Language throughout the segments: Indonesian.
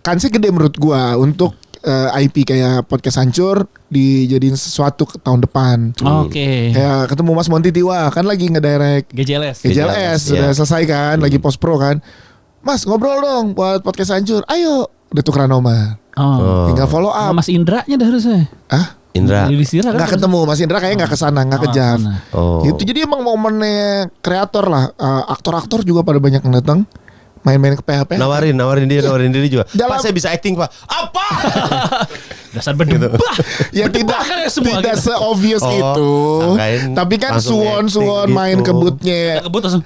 kansnya gede menurut gua untuk IP kayak podcast hancur dijadiin sesuatu ke tahun depan. Oke. Kayak ketemu Mas Monty Tiwa kan lagi ngedirect GJLS. sudah selesai kan, lagi post pro kan. Mas ngobrol dong buat podcast hancur. Ayo, udah tukeran nomor. Tinggal follow up. Mas Indra-nya dah harusnya. Indra Nggak ketemu Mas Indra kayaknya nggak kesana, nggak ke Jav. Gitu. Jadi emang momennya kreator lah. Aktor-aktor juga pada banyak yang datang. Main-main ke PHP. nawarin diri juga. Dalam- Pak saya bisa acting Pak. Apa? Dasar berdebah. Ya tidak semua tidak gitu. se-obvious itu. sangkain Tapi kan langsung suwon acting main gitu. kebutnya. Kebut langsung.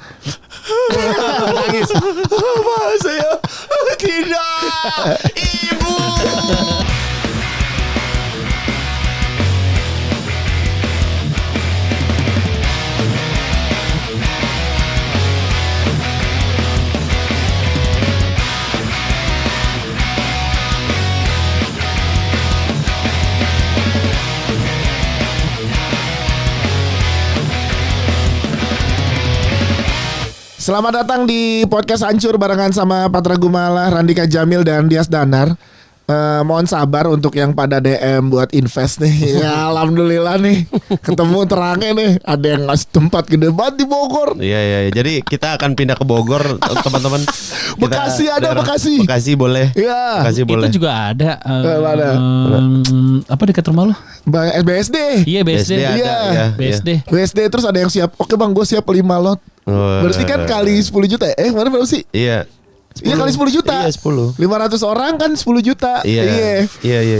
Nangis. Apa saya? Tidak. Ibu. Selamat datang di podcast Hancur barengan sama Patra Gumala, Randika Jamil dan Dias Danar. Mohon sabar untuk yang pada DM buat invest nih. Ya alhamdulillah nih ketemu terangnya nih. Ada yang ngasih tempat gede banget di Bogor. Iya. Jadi kita akan pindah ke Bogor, teman-teman. Bekasi ada, Bekasi. Bekasi boleh. Iya. Bekasi boleh. Itu juga ada. Mana? Apa dekat rumah lo? BSD. Iya BSD. BSD ada, Iya. ya. BSD. BSD terus ada yang siap. Oke bang, gue siap 5 lot. Berarti kan kali 10 juta. Mana berapa sih? Iya. Iya kali 10 juta. Iya 10. 500 orang kan 10 juta. Iya.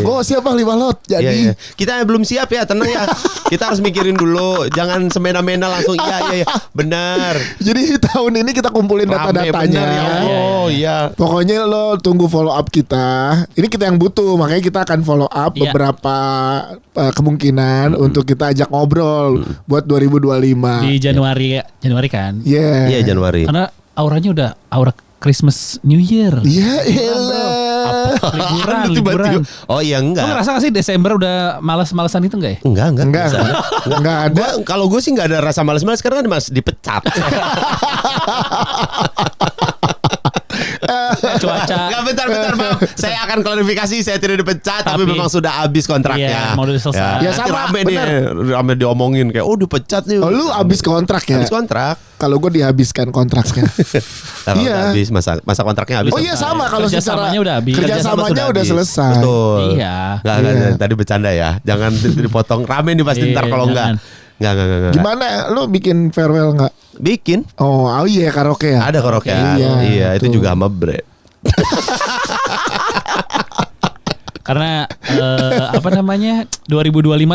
Gue siap bang 5 lot. Jadi Iya. Kita belum siap ya, tenang ya. Kita harus mikirin dulu, jangan semena-mena langsung iya. Benar. Jadi tahun ini kita kumpulin data-datanya. Benar ya. Oh iya. Pokoknya lo tunggu follow up kita. Ini kita yang butuh, makanya kita akan follow up Iya. beberapa kemungkinan untuk kita ajak ngobrol buat 2025. Di Januari kan. Yeah. Iya Januari. Karena auranya udah aura Christmas New Year. Iya, elah. Liburan. Oh iya Lo enggak. ngerasa gak sih Desember udah males-malesan itu enggak ya? Enggak. Enggak ada. Kalau gue sih nggak ada rasa malas-malas karena kan mas dipecat. Cuaca. Enggak, bentar Bang. Saya akan klarifikasi, saya tidak dipecat tapi memang sudah habis kontraknya. Iya, mau udah selesai. Ya, nanti sama, rame bener. nih, rame diomongin kayak dipecat nih. Oh, lu abis kontrak ya? Habis kontrak. Kalau gue dihabiskan kontraknya. Kalau Iya. udah habis masa kontraknya habis. Oh iya sama kalau secara Kerjasamanya udah habis. Kerjasamanya udah habis. selesai. Betul. Iya. Enggak, tadi bercanda ya. Jangan dipotong, rame nih pasti Iya, ntar kalau jangan. enggak. Gimana lu bikin farewell nggak? Bikin. Oh iya karaoke ya. Ada karaoke. Iya, Iya, itu betul. juga sama Brad. Karena 2025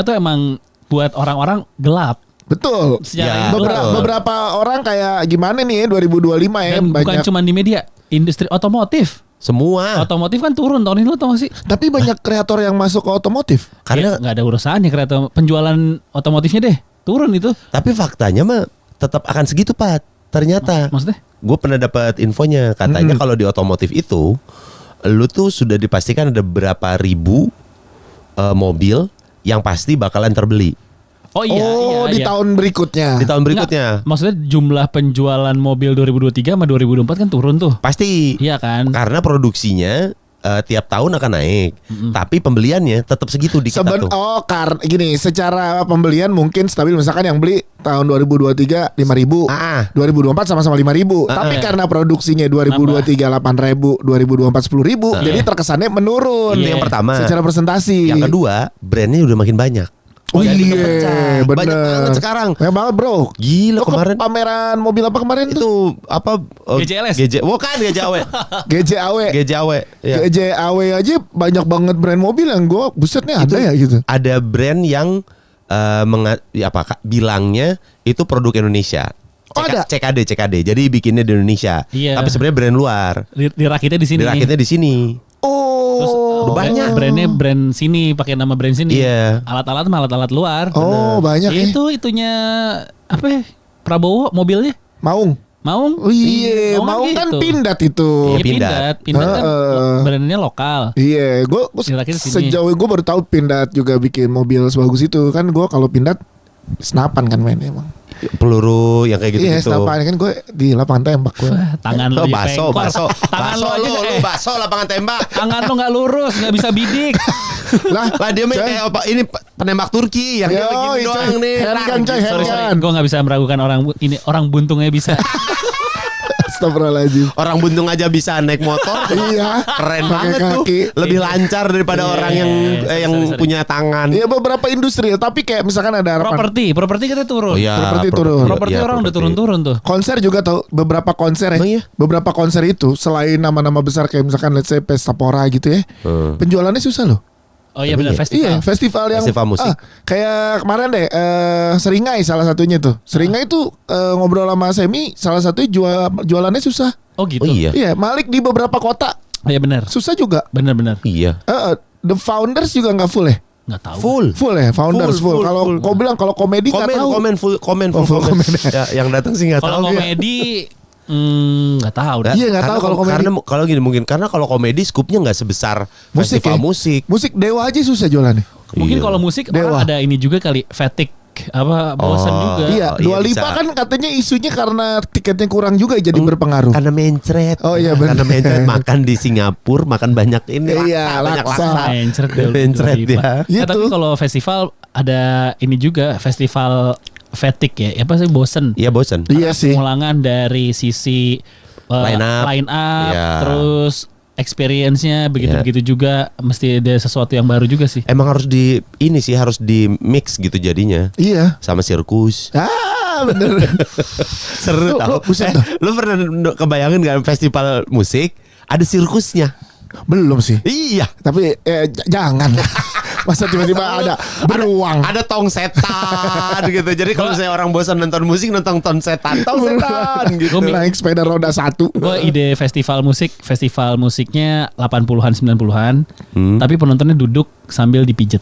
tuh emang buat orang-orang gelap. Betul. Secara Beberapa orang kayak gimana nih 2025 ya Dan bukan banyak. cuma di media, industri otomotif. Semua. Otomotif kan turun tahun ini, lo tau gak sih? Tapi banyak kreator yang masuk ke otomotif. Karena nggak ada urusannya kreator penjualan otomotifnya deh turun itu. tapi faktanya mah tetap akan segitu Pat. Ternyata. Maksudnya? Gue pernah dapat infonya, katanya kalau di otomotif itu lu tuh sudah dipastikan ada berapa ribu mobil yang pasti bakalan terbeli Oh iya, di iya. tahun berikutnya. di tahun berikutnya. Nggak, maksudnya jumlah penjualan mobil 2023 sama 2024 kan turun tuh. Pasti. Iya kan? Karena produksinya tiap tahun akan naik, tapi pembeliannya tetap segitu di kita tuh. Gini, secara pembelian mungkin stabil, misalkan yang beli tahun 2023 5.000, 2024 sama-sama 5.000. Tapi karena produksinya 2023 8.000, 2024 10.000, jadi terkesannya menurun. Itu yang pertama. Secara presentasi. Yang kedua, brandnya udah makin banyak. Oh Jadi iya, kepecah. bener. Banyak banget sekarang. Banyak banget bro. Gila Lo ke kemarin pameran mobil apa kemarin tuh? itu apa? GJLS. Bukan GJAW. GJAW. GJAW. Ya. GJAW aja banyak banget brand mobil yang gue busetnya ada ya gitu. Ada brand yang bilangnya itu produk Indonesia. Oh, ada? CKD. Jadi bikinnya di Indonesia. Iya. Tapi sebenarnya brand luar. Dirakitnya di sini. Dirakitnya di sini. Terus Oh, banyak. brandnya brand sini, pakai nama brand sini. Iya. Alat-alat mah alat-alat luar. Oh, banyak ya. Itunya apa ya? Prabowo mobilnya Maung. Maung. Oh iya, Maung kan gitu. Pindad itu. Iya, Pindad. Pindad kan Heeh. brandnya lokal. Iya, gue Dirakit sini. sejauh gue baru tahu Pindad juga bikin mobil sebagus itu kan. Gue kalau Pindad senapan kan mainnya emang. peluru yang kayak Iya, gitu-gitu. senapan kan gue di lapangan tembak gue. Tangan Oh, lu baso, dipengkol. baso, Tangan baso lu aja lu baso lapangan tembak. tangan lu nggak lurus, nggak bisa bidik. Lah, Lah dia main coy. kayak apa? Ini penembak Turki yang dia Yoi, begini doang coy. nih. Handgun, coy, Sorry, handgun. gue nggak bisa meragukan ini orang buntungnya bisa. Astagfirullahaladzim. Orang buntung aja bisa naik motor. Iya. Keren Pakai banget kaki. tuh. Lebih lancar daripada Iya, orang yang sorry. punya tangan. Iya beberapa industri ya, tapi kayak misalkan ada harapan. Properti kita turun. Oh iya, Properti turun. Properti orang udah turun-turun tuh. Konser juga tau beberapa konser ya. Emang iya? Beberapa konser itu selain nama-nama besar kayak misalkan let's say Pestapora gitu ya. Penjualannya susah loh. Oh iya Emang benar iya? festival. Iya, festival yang Festival musik. kayak kemarin deh Seringai salah satunya tuh. Seringai tuh ngobrol sama Semi salah satunya jualannya susah. Oh gitu. Oh iya. Iya, Malik di beberapa kota Oh iya benar. susah juga. Benar. Iya. The Founders juga nggak full ya? Nggak tahu. Full ya, Founders Full, full. full, Kalau full. kau bilang kalau komedi nggak tahu. Komen Oh, full komen. komen. Ya, yang datang sih nggak Kalau tahu. komedi nggak tahu dah. Iya, nggak tahu kalau komedi. Karena kalau gini mungkin karena kalau komedi skupnya nggak sebesar Musik festival ya? musik. Musik Dewa aja susah jualannya. Mungkin Iya. kalau musik Dewa. orang ada ini juga kali fatigue apa bosan Oh. juga. Iya, Oh, iya, Dua Lipa bisa. kan katanya isunya karena tiketnya kurang juga jadi berpengaruh. Karena mencret. Oh, iya, benar. Karena mencret makan di Singapura, makan banyak ini Iya, banyak laksa. laksa. Mencret Mencret dia. Gitu. Tapi kalau festival ada ini juga festival fatigue ya. Apa sih bosen? Iya bosan. Iya sih. Pengulangan dari sisi Line up. line up, Iya. terus experience-nya begitu-begitu juga mesti ada sesuatu yang baru juga sih. Emang harus harus di mix gitu jadinya Iya. sama sirkus. Bener. Seru tau. Buset dah. Lu pernah kebayangin gak festival musik ada sirkusnya? Belum sih. Iya. Tapi jangan. Masa tiba-tiba ada beruang. Ada tong setan gitu. Jadi kalau saya orang bosan nonton musik nonton tong setan gitu. Naik sepeda roda 1. Gue ide festival musiknya 80-an 90-an, tapi penontonnya duduk sambil dipijet.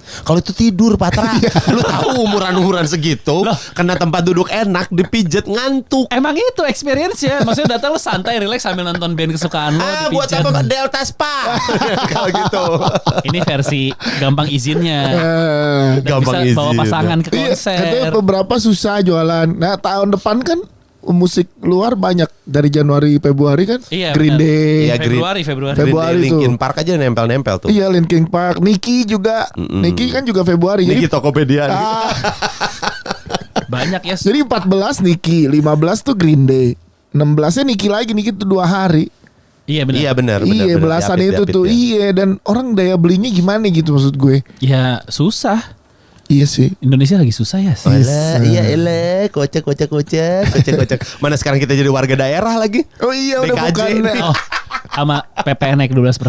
Kalau itu tidur Patra. Lu tahu umuran segitu kena tempat duduk enak dipijet ngantuk. Emang itu experience-nya. Maksudnya datang lu santai, relax sambil nonton band kesukaan lu Buat dipijet. apa Delta Spa? Kalau gitu. Ini versi gampang izinnya. Dan Gampang bisa bawa izin. pasangan ke Iya, katanya konser. beberapa susah jualan. Nah, tahun depan kan musik luar banyak dari Januari Februari kan. Iya, Green benar. Day. Iya, Februari. Februari tuh. Linkin Park aja nempel-nempel tuh. Iya, Linkin Park, Niki juga. Niki kan juga Februari. Ini Jadi Tokopedia. Banyak ya. jadi 14 Niki, 15 tuh Green Day. 16-nya Niki lagi, Niki tuh 2 hari. Iya benar. Iya benar. Iya, belasan Diapit, itu diapit tuh. ya. Iya, dan orang daya belinya gimana gitu maksud gue. Ya susah. Iya sih. Indonesia lagi susah ya. Alah, iya elah, kocak. Mana sekarang kita jadi warga daerah lagi? Oh iya, udah DKJ. bukan. Oh, sama PPN naik 12%.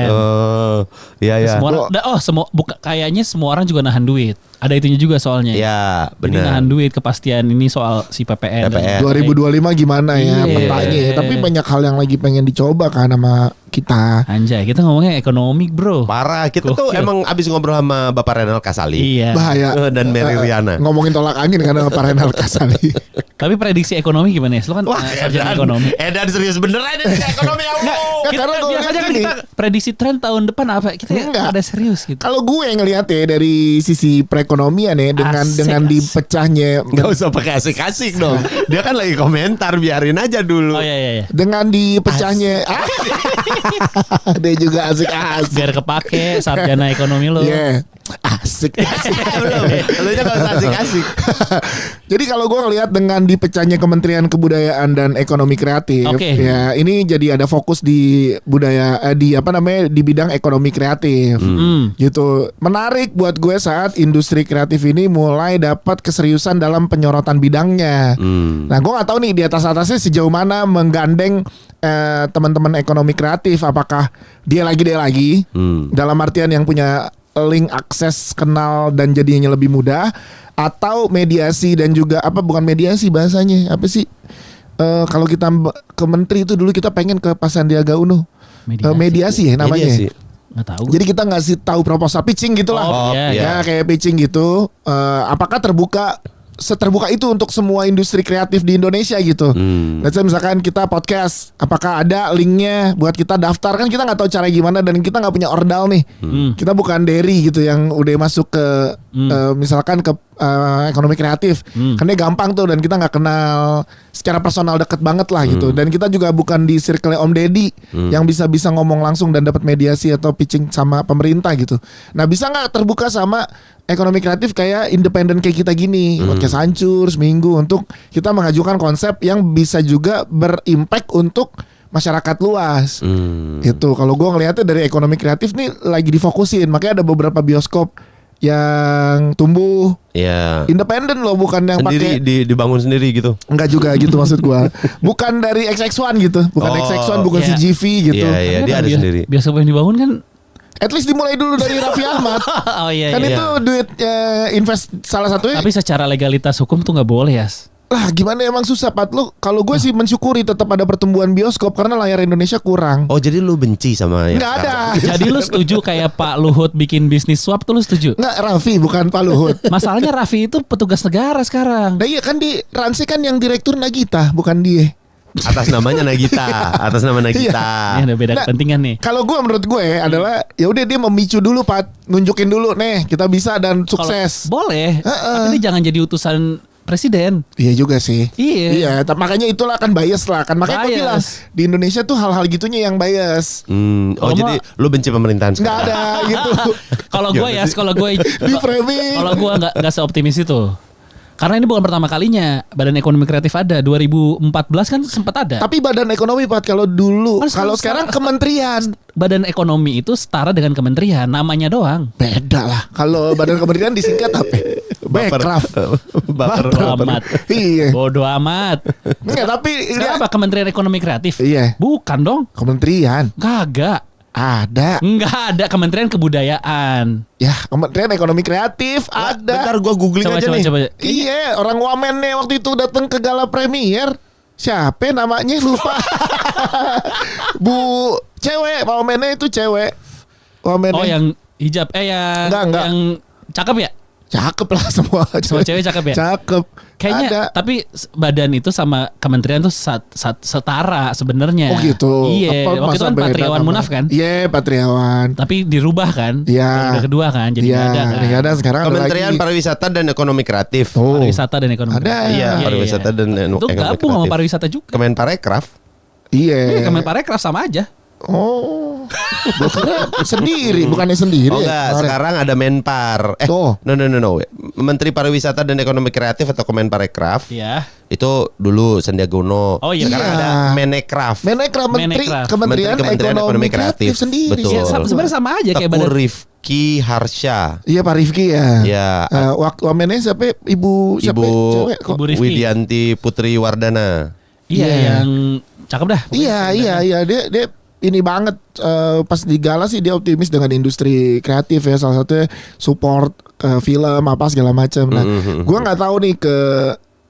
Oh, iya ya. Semua orang, kayaknya semua orang juga nahan duit. Ada itunya juga soalnya. Ya, Jadi nahan benar. duit kepastian ini soal si PPN. PPN. 2025 gimana ya Iya. petanya ya. Tapi banyak hal yang lagi pengen dicoba kan sama kita. Anjay, kita ngomongnya ekonomi, bro. Parah, kita tuh Gokil. emang abis ngobrol sama Bapak Renal Kasali. Iya. Bahaya. Dan Mary Riana. Ngomongin tolak angin karena Pak Renal Kasali. Tapi prediksi ekonomi gimana ya? Lu kan sarjana ekonomi. Edan serius beneran ini ekonomi Allah. Nggak, karena gue biasanya lihat kan gini. kita prediksi tren tahun depan apa? Kita Enggak. ada serius gitu. Kalau gue ngelihat ya dari sisi perekonomian ya Asik, dengan asik. dipecahnya Gak usah pakai asik-asik dong. Dia kan lagi komentar, biarin aja dulu. Oh iya. dengan dipecahnya dia juga asik-asik. Biar kepake sarjana ekonomi lo. Iya. Asik. Belum. Lu nya gak usah asik-asik. Jadi kalau gue ngelihat dengan dipecahnya Kementerian Kebudayaan dan Ekonomi Kreatif, Oke. ya ini jadi ada fokus di di bidang ekonomi kreatif, gitu. Menarik buat gue saat industri kreatif ini mulai dapat keseriusan dalam penyorotan bidangnya. Nah, gue nggak tahu nih di atasnya sejauh mana menggandeng teman-teman ekonomi kreatif, apakah dia lagi dalam artian yang punya link akses kenal dan jadinya lebih mudah, atau mediasi dan juga bukan mediasi bahasanya apa sih, kalau kita ke menteri itu dulu kita pengen ke Pak Sandiaga Uno, mediasi ya namanya. Mediasi. Nggak tahu. Jadi kita ngasih tahu proposal pitching gitulah. Oh, iya. Ya kayak pitching gitu. Apakah terbuka seterbuka itu untuk semua industri kreatif di Indonesia gitu. Let's say misalkan kita podcast, apakah ada linknya buat kita daftar? Kan kita nggak tahu cara gimana dan kita nggak punya ordal nih. Kita bukan Derry gitu yang udah masuk ke misalkan ke ekonomi kreatif. Kan dia gampang tuh dan kita nggak kenal secara personal deket banget lah gitu. Dan kita juga bukan di circle Om Deddy yang bisa ngomong langsung dan dapat mediasi atau pitching sama pemerintah gitu. Nah bisa nggak terbuka sama ekonomi kreatif kayak independen kayak kita gini, podcast hancur seminggu untuk kita mengajukan konsep yang bisa juga berimpact untuk masyarakat luas. Itu kalau gue ngelihatnya dari ekonomi kreatif nih lagi difokusin, makanya ada beberapa bioskop yang tumbuh independen loh, bukan yang sendiri pakai dibangun sendiri gitu. Enggak juga gitu maksud gua. Bukan dari XX1 gitu, bukan XX1, bukan CGV gitu. Iya, dia ada sendiri. Bioskop yang dibangun kan At least dimulai dulu dari Raffi Ahmad. Oh iya. Kan itu duit invest salah satunya. Tapi secara legalitas hukum tuh nggak boleh ya. Lah gimana emang susah Pat lu. Kalau gue sih mensyukuri tetap ada pertumbuhan bioskop karena layar Indonesia kurang. Oh jadi lu benci sama yang Nggak ada. Jadi lu setuju kayak Pak Luhut bikin bisnis swap tuh lu setuju? Nggak, Raffi bukan Pak Luhut. Masalahnya Raffi itu petugas negara sekarang. Nah iya kan di Ransi kan yang direktur Nagita bukan dia. atas namanya Nagita, atas nama Nagita. Ini ada beda Nah, kepentingan nih. Kalau gue menurut gue adalah ya udah dia memicu dulu Pat, nunjukin dulu nih kita bisa dan sukses. Boleh, tapi dia jangan jadi utusan presiden. Iya juga sih. Iya. Makanya itulah kan bias lah kan. Makanya gue bilang di Indonesia tuh hal-hal gitunya yang bias. Jadi lu benci pemerintahan Nggak sekarang? ada gitu. Kalau gue Di framing. kalau gue nggak seoptimis itu. Karena ini bukan pertama kalinya Badan Ekonomi Kreatif ada. 2014 kan sempat ada. Tapi Badan Ekonomi Pat kalau dulu, Mas, kalau sekarang kementerian. Badan Ekonomi itu setara dengan kementerian, namanya doang. Beda lah. Kalau Badan Kementerian disingkat apa? Bekraf. Bodoh amat. Iya. Bodoh amat. Enggak, tapi Sekarang apa Kementerian Ekonomi Kreatif? Iya. Bukan dong. Kementerian Kagak. ada. Enggak ada Kementerian Kebudayaan. Ya, Kementerian Ekonomi Kreatif ada. Bentar gua googling aja nih. Coba. Iya, orang Wamen nih waktu itu datang ke gala premier. Siapa namanya lupa. Bu cewek, Wamennya itu cewek. Wamennya. Oh yang hijab yang Enggak. yang cakep ya? Cakep lah semua. Semua cewek cakep ya? Cakep. Kayaknya ada. tapi badan itu sama kementerian tuh setara sebenarnya. Oh gitu. Iya. Apa, Waktu itu masa kan beda Patriawan nama? Munaf kan? Iya, Patriawan. Tapi dirubah kan? Iya. Udah kedua kan? Jadi Iya, nggak ada kan? nggak ada sekarang Kementerian ada lagi. Pariwisata dan Ekonomi Kreatif. Oh. Pariwisata dan ekonomi. Ada. kreatif. Iya, pariwisata dan Itu ekonomi gabung sama kreatif. pariwisata juga. Kemenparekraf. Iya. Kemenparekraf sama aja. Oh. Gua kira sendiri, bukannya sendiri. Oh ya? enggak, Kemarin. sekarang ada Menpar. Oh. No. Menteri Pariwisata dan Ekonomi Kreatif atau Kemenparekraf. Iya. Itu dulu Sandiaga Uno. Oh iya. Sekarang Iya. ada Menekraf. Menekraf Menteri Menekraf. Kementerian Ekonomi Kreatif sendiri. Betul. Iya, sebenarnya sama aja kayak Teguh badan. Rifki Harsha. Iya Pak Rifki ya. Iya. Wamennya siapa? Ibu siapa? Ibu Cewek kok. Ibu Rifki. Widianti Putri Wardana. Iya, Iya. yang cakep dah. Iya. Dia ini banget pas di gala sih dia optimis dengan industri kreatif ya, salah satunya support film apa segala macam. Nah, gua nggak tahu nih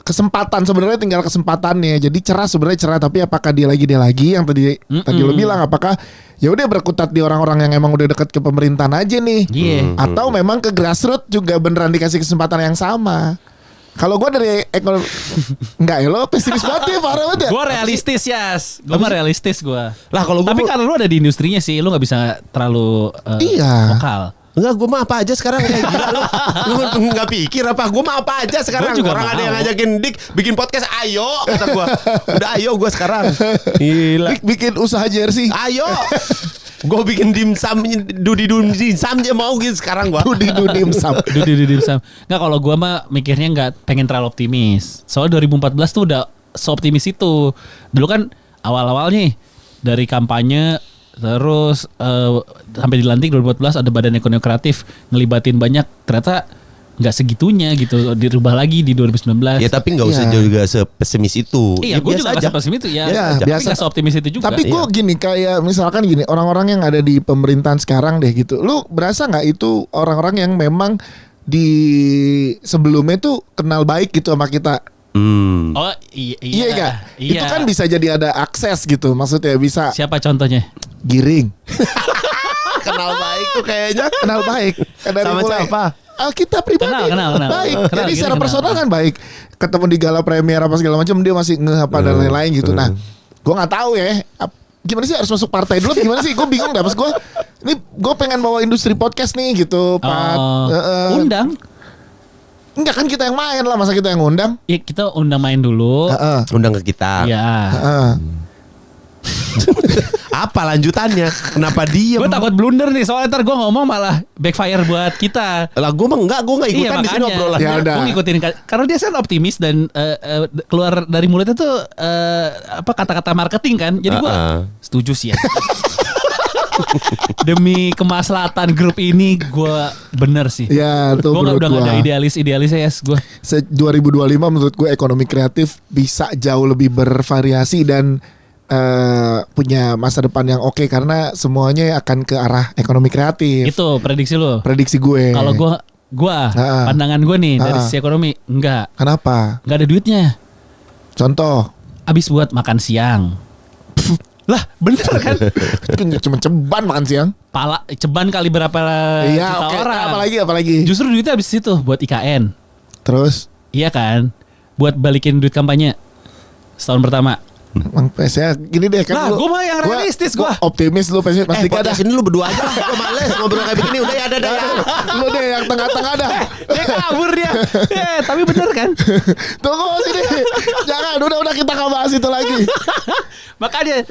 kesempatan sebenarnya tinggal kesempatannya. Jadi cerah tapi apakah dia lagi yang tadi lo bilang apakah ya udah berkutat di orang-orang yang emang udah dekat ke pemerintahan aja nih. Iya. Atau memang ke grassroots juga beneran dikasih kesempatan yang sama. Kalau gue dari ekonomi enggak ya, lo pesimis banget ya, parah banget ya. Gue realistis Gue mah realistis gue. Lah kalau gua Tapi kalau lu ada di industrinya sih, lu nggak bisa terlalu Iya. vokal. enggak, gue mah apa aja sekarang kayak gila lu. Lu enggak pikir apa? Gue mah apa aja sekarang. Gua juga Orang ada mau. yang ngajakin Dik bikin podcast, ayo kata gue. Udah ayo gue sekarang. Gila. Bikin usaha jersey. Ayo. Gue bikin dimsum, Dudi dimsum dia mau gitu sekarang gue. Dudi dimsum. Dudi Sam. Nggak, kalau gue mah mikirnya nggak pengen terlalu optimis. Soalnya 2014 tuh udah seoptimis itu. Dulu kan awal-awalnya dari kampanye terus sampai dilantik 2014 ada Badan Ekonomi Kreatif ngelibatin banyak, ternyata nggak segitunya gitu, dirubah lagi di 2019. Ya tapi nggak usah Iya. juga sepesimis itu. Iya, Ya, gue juga biasa nggak sepesimis itu ya. Iya, Tapi biasa. nggak seoptimis itu juga. Tapi gue gini, kayak misalkan gini, orang-orang yang ada di pemerintahan sekarang deh gitu. Lu berasa nggak itu orang-orang yang memang di sebelumnya tuh kenal baik gitu sama kita? Oh iya. Iya gak? Iya. Itu kan bisa jadi ada akses gitu. Maksudnya bisa Siapa contohnya? giring. Kenal baik tuh kayaknya. Kenal baik. Dari Sama mulai, siapa? Kita pribadi Kenal. baik. Kenal, Jadi gini secara kenal. personal kan baik. Ketemu di gala premier apa segala macam dia masih apa dan lain-lain gitu. Nah, gue nggak tahu ya. Gimana sih harus masuk partai dulu? Gimana sih? Gue bingung dah. Pas ini gue pengen bawa industri podcast nih gitu, Pat. Undang. Enggak kan kita yang main lah, masa kita yang ngundang? Ya kita undang main dulu. Undang ke kita. Iya. Apa lanjutannya? Kenapa diem? Gue takut blunder nih soalnya ntar gue ngomong malah backfire buat kita. Lah gue mah enggak, gue enggak ikutan di sini obrolan. Ya udah. Gue ngikutin karena dia kan optimis dan keluar dari mulutnya tuh kata-kata marketing kan. Jadi gue setuju sih ya. Demi kemaslahatan grup ini gue bener sih. Ya tuh Gue menurut udah gak ada gua. idealis ya gue. 2025 menurut gue ekonomi kreatif bisa jauh lebih bervariasi dan punya masa depan yang oke karena semuanya akan ke arah ekonomi kreatif. Itu prediksi lo. Prediksi gue. Kalau gue pandangan gue nih dari sisi ekonomi enggak Kenapa? ada duitnya. Contoh. Abis buat makan siang. Lah bener kan? Cuma ceban makan siang. Ceban kali berapa Iya, juta oke. orang. Apalagi. Justru duitnya abis situ buat IKN. Terus Iya kan? Buat balikin duit kampanye setahun pertama. Emang PS-nya gini deh kan. Lah, gua mah yang realistis, gua. Optimis lu PS pasti ada. Podcast ini lu berdua aja. Gue males ngobrol kayak begini. Udah ya ada ya. Lu deh yang tengah-tengah dah. Dia kabur dia. Tapi bener kan? Tunggu sini. Jangan, udah kita gak bahas itu lagi. Makanya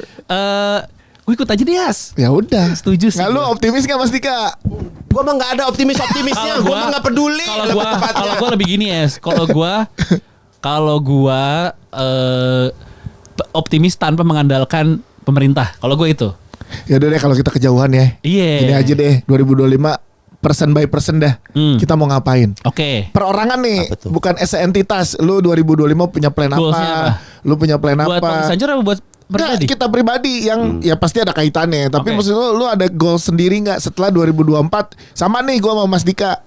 gue ikut aja deh, Yas. Ya udah. Setuju sih Nggak, lu gua. optimis gak Mas Dika? Gue mah nggak ada optimisnya. Gue mah nggak peduli. Kalau gua lebih gini, Yas. Kalau gua optimis tanpa mengandalkan pemerintah. Kalau gue itu. Ya udah deh kalau kita kejauhan ya. Iya. Gini aja deh 2025 person by person dah. Kita mau ngapain? Oke. Perorangan nih, Apa tuh? bukan as a entitas. Lu 2025 punya plan Goalsnya apa? Lu punya plan Buat apa? Bang Sanjur apa buat pribadi? Nggak, kita pribadi yang ya pasti ada kaitannya. Tapi Oke. maksud lu ada goal sendiri nggak setelah 2024? Sama nih gua sama Mas Dika.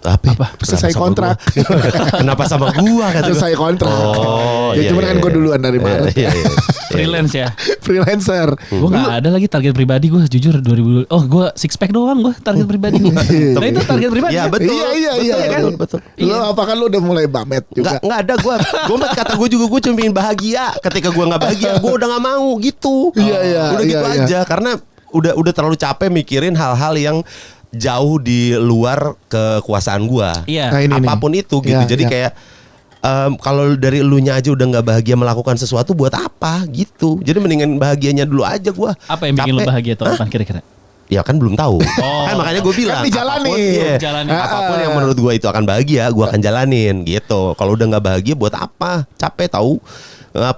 Apa? Selesai kontrak. Kenapa sama gua kata gua? Selesai kontrak. Oh, Ya iya, cuman iya, kan gue iya. duluan dari Maret. Iya. Freelance ya. Freelancer. Gue gak ada lagi target pribadi gue jujur 2000. Oh gue six pack doang gue target pribadi gue. Nah itu target pribadi. Iya kan? betul. Iya, Betul. Lu apa kan lu udah mulai bamet juga. Nggak ada gue kata gue juga gue cuma ingin bahagia. Ketika gue nggak bahagia gue udah nggak mau gitu. Iya, Udah gitu iya. aja karena udah terlalu capek mikirin hal-hal yang jauh di luar kekuasaan gue. Iya. Nah, ini nih. Apapun itu gitu. Iya, Jadi iya. kayak kalau dari elunya aja udah nggak bahagia melakukan sesuatu buat apa gitu. Jadi mendingan bahagianya dulu aja gue. Apa yang bikin lo bahagia tuh apa kira-kira? Ya kan belum tahu. Kan makanya gue bilang Kan dijalani. apapun, iya, Jalanin. apapun yang menurut gue itu akan bahagia, gue akan jalanin gitu. Kalau udah nggak bahagia buat apa? Capek tahu.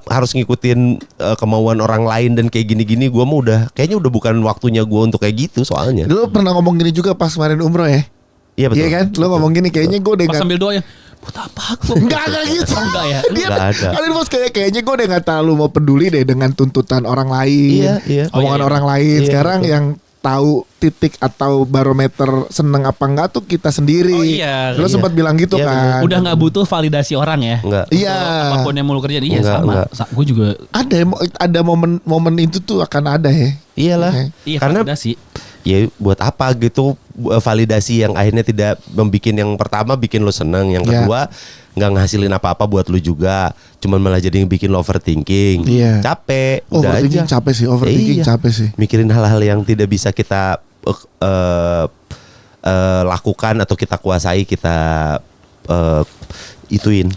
Harus ngikutin kemauan orang lain dan kayak gini-gini. Gue mah kayaknya udah bukan waktunya gue untuk kayak gitu soalnya. Lu pernah ngomong gini juga pas kemarin umroh ya? Iya betul. Iya kan? Lu ngomong gini kayaknya gue udah Pas nggak. sambil doa ya. Buat apa aku? Enggak gitu. Oh, enggak ya. Dia Nggak ada. Bos kayaknya gue udah nggak terlalu mau peduli deh dengan tuntutan orang lain, Iya. Oh, omongan iya. orang lain. Iya, Sekarang betul. yang tahu titik atau barometer seneng apa enggak tuh kita sendiri. Oh, iya. Lu Iya. sempat bilang gitu Iya, kan? Udah gak butuh validasi orang ya. Enggak. Iya. Apapun yang mau lo kerjain. Iya Enggak. sama. Gue juga. Ada momen itu tuh akan ada ya. Iyalah. Iya Karena validasi. ya buat apa gitu validasi yang akhirnya tidak membuat yang pertama bikin lo seneng, yang Iya. kedua nggak ngasilin apa-apa buat lo juga, cuman malah jadi bikin lo overthinking. Iya. Capek, udah Overthinking aja. capek sih, overthinking Iya. capek sih. Mikirin hal-hal yang tidak bisa kita lakukan atau kita kuasai, kita ituin.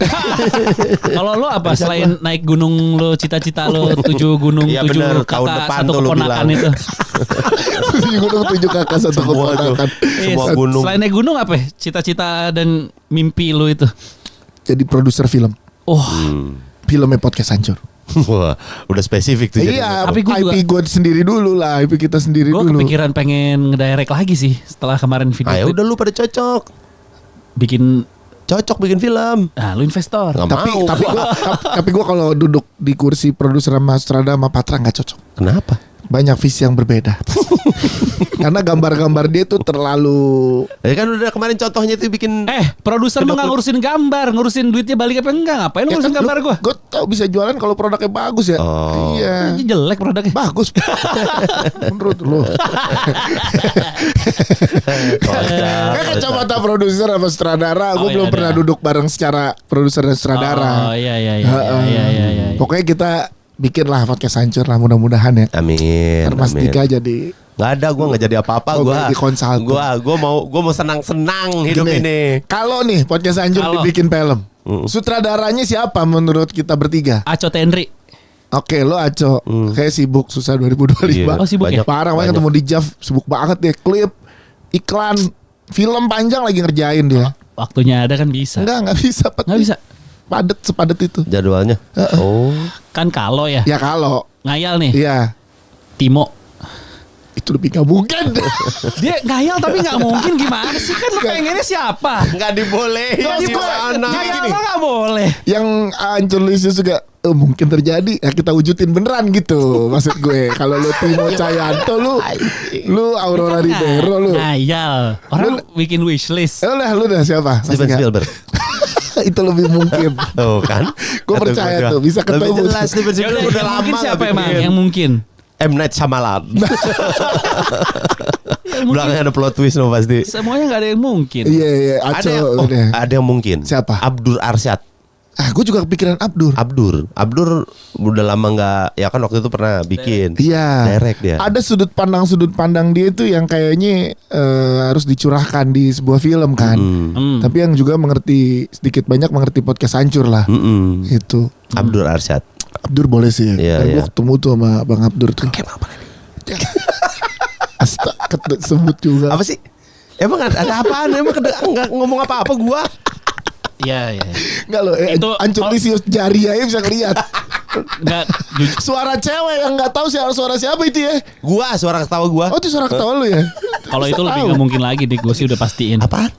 Kalau lo apa selain naik gunung lo cita-cita lo 7 gunung Iya, 7 bener. Tahun kakak depan satu tuh lo keponakan bilang. itu. 7 gunung 7 kakak satu Semua tuh. keponakan. Semua Iya, gunung. Selain naik gunung apa? Cita-cita dan mimpi lo itu. Jadi produser film. Oh, Filmnya podcast hancur. Wah, udah spesifik tuh. Iya, Tapi gua juga- IP gue sendiri dulu lah, IP kita sendiri gue dulu. kepikiran pengen ngedirect lagi sih setelah kemarin video Ayo klip udah lu pada cocok bikin film. Nah, lu investor. Nggak Tapi mau. tapi gue kalau duduk di kursi produser sama sutradara sama Patra nggak cocok. Kenapa? banyak visi yang berbeda. Karena gambar-gambar dia tuh terlalu Ya kan udah kemarin contohnya tuh bikin Produser mah nggak ngurusin gambar, ngurusin duitnya balik apa enggak? Ngapain lu ngurusin gambar gua? Gue tau bisa jualan kalau produknya bagus ya. Oh. Iya. Ini jelek produknya. Bagus. Menurut lu. Kan kacamata produser sama sutradara. Gue Oh, belum iya, pernah iya. duduk bareng secara produser dan sutradara. Oh iya iya Heeh. iya. Pokoknya kita bikin lah podcast hancur lah mudah-mudahan ya. Amin. Ntar Mas amin. Dika jadi Nggak ada, gue nggak jadi apa-apa. Oh, Gue jadi konsultan. gue mau senang-senang hidup Gini, ini. kalau nih podcast hancur Kalau. dibikin film, sutradaranya siapa menurut kita bertiga? Aco Tenri. Oke, lo Aco, kayak sibuk susah 2025. Iya, Oh, sibuk ya? Parah banget banyak. ketemu di Jav, sibuk banget dia. Klip, iklan, film panjang lagi ngerjain dia. Waktunya ada kan bisa. Nggak bisa. Nggak bisa. Padet sepadet itu. Jadwalnya. Oh. Kan kalau ya Ya kalau, ngayal nih iya Timo. itu lebih nggak mungkin. Dia ngayal tapi nggak mungkin gimana sih? Kan lu pengennya siapa? Nggak dibolehin Nggak, di gua- mana. Ngayal gini. mah nggak boleh. Yang hancur Lisius juga mungkin terjadi. Ya kita wujudin beneran gitu. Maksud gue, kalau lu Timo Cayanto, lu Aurora Ribeiro lu. Ngayal. Orang bikin wishlist. Lu dah siapa? Masih Steven nggak? Spielberg. Itu lebih mungkin. Tuh kan. Gue percaya tuh bisa Lebih ketemu. jelas Steven Ya Spielberg udah, udah yang lama mungkin nggak siapa emang? bikin. Yang mungkin. M. Night Shyamalan. Yang mungkin. Belakangnya ada plot twist no pasti. Semuanya nggak ada yang mungkin. Iya, Aco. udah. Ada yang mungkin. Siapa? Abdur Arsyad. Gue juga kepikiran Abdur. Abdur udah lama nggak, ya kan waktu itu pernah bikin. Iya. Direct dia. Ada sudut pandang dia itu yang kayaknya harus dicurahkan di sebuah film kan. Tapi yang juga mengerti sedikit banyak mengerti podcast hancur lah. Itu. Abdur Arsyad. Abdur boleh sih. Iya, Gue iya. ketemu tuh sama Bang Abdur tuh. Kayak apa nih? Astaga, sebut juga. Apa sih? Emang ada apaan? Emang nggak ngomong apa-apa gua? Iya iya. Enggak loh, Itu- hancur Lisius jari aja bisa ngeliat. Nggak jujur. Suara cewek yang nggak tahu suara siapa itu ya. Gua suara ketawa gua. Oh itu suara ketawa lu ya. Kalau itu Bisa lebih tahu. nggak mungkin lagi dik. Gue sih udah pastiin. Apaan?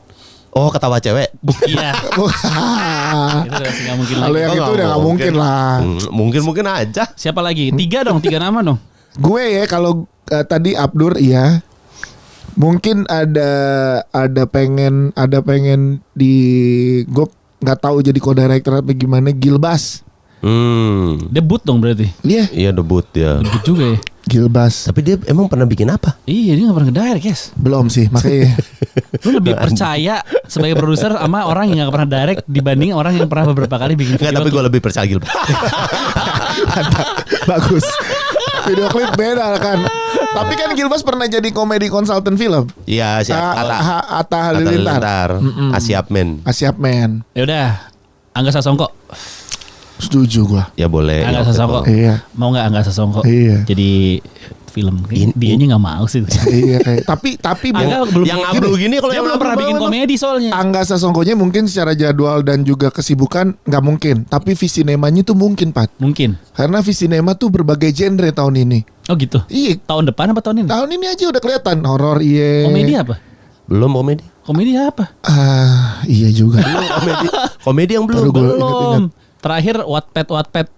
Oh, ketawa cewek. Iya. Wah. Itu udah nggak mungkin Kalau lagi. yang Oh, itu udah nggak mungkin lah. Mungkin aja. Siapa lagi? 3 dong. 3 nama dong. Gue ya kalau tadi Abdur iya. Mungkin ada pengen di gue nggak tahu jadi co-director apa gimana Gilbas. Debut dong berarti. Iya, Iya debut ya. Debut juga ya. Gilbas. Tapi dia emang pernah bikin apa? Iya dia gak pernah nge-direct guys. Belum sih, makanya Lu lebih percaya sebagai produser sama orang yang gak pernah direct dibanding orang yang pernah beberapa kali bikin Enggak, video. tapi gue lebih percaya Gilbert. bagus. Video klip beda kan. Tapi kan Gilbas pernah jadi komedi konsultan film. Iya, siap. Atta Halilintar. Asiapmen. Asiapmen. Ya udah, Angga Sasongko. Setuju gua. Ya boleh. Angga ya, Sasongko. Iya. Mau gak Angga Sasongko? Iya. Jadi film. Dianya gak mau sih. Iya kayak tapi Angga belum yang bikin- ngablu gini kalau dia yang belum pernah ngablu bikin banget. komedi soalnya. Angga Sasongkonya mungkin secara jadwal dan juga kesibukan nggak mungkin. Tapi visinemanya tuh mungkin Pat. Mungkin. Karena visinema tuh berbagai genre tahun ini. Oh gitu. Iya. Tahun depan apa tahun ini? Tahun ini aja udah kelihatan horor iya. Komedi apa? Belum komedi. Komedi apa? Iya juga. Komedi yang belum. Baru gua Belum. Terakhir Wattpad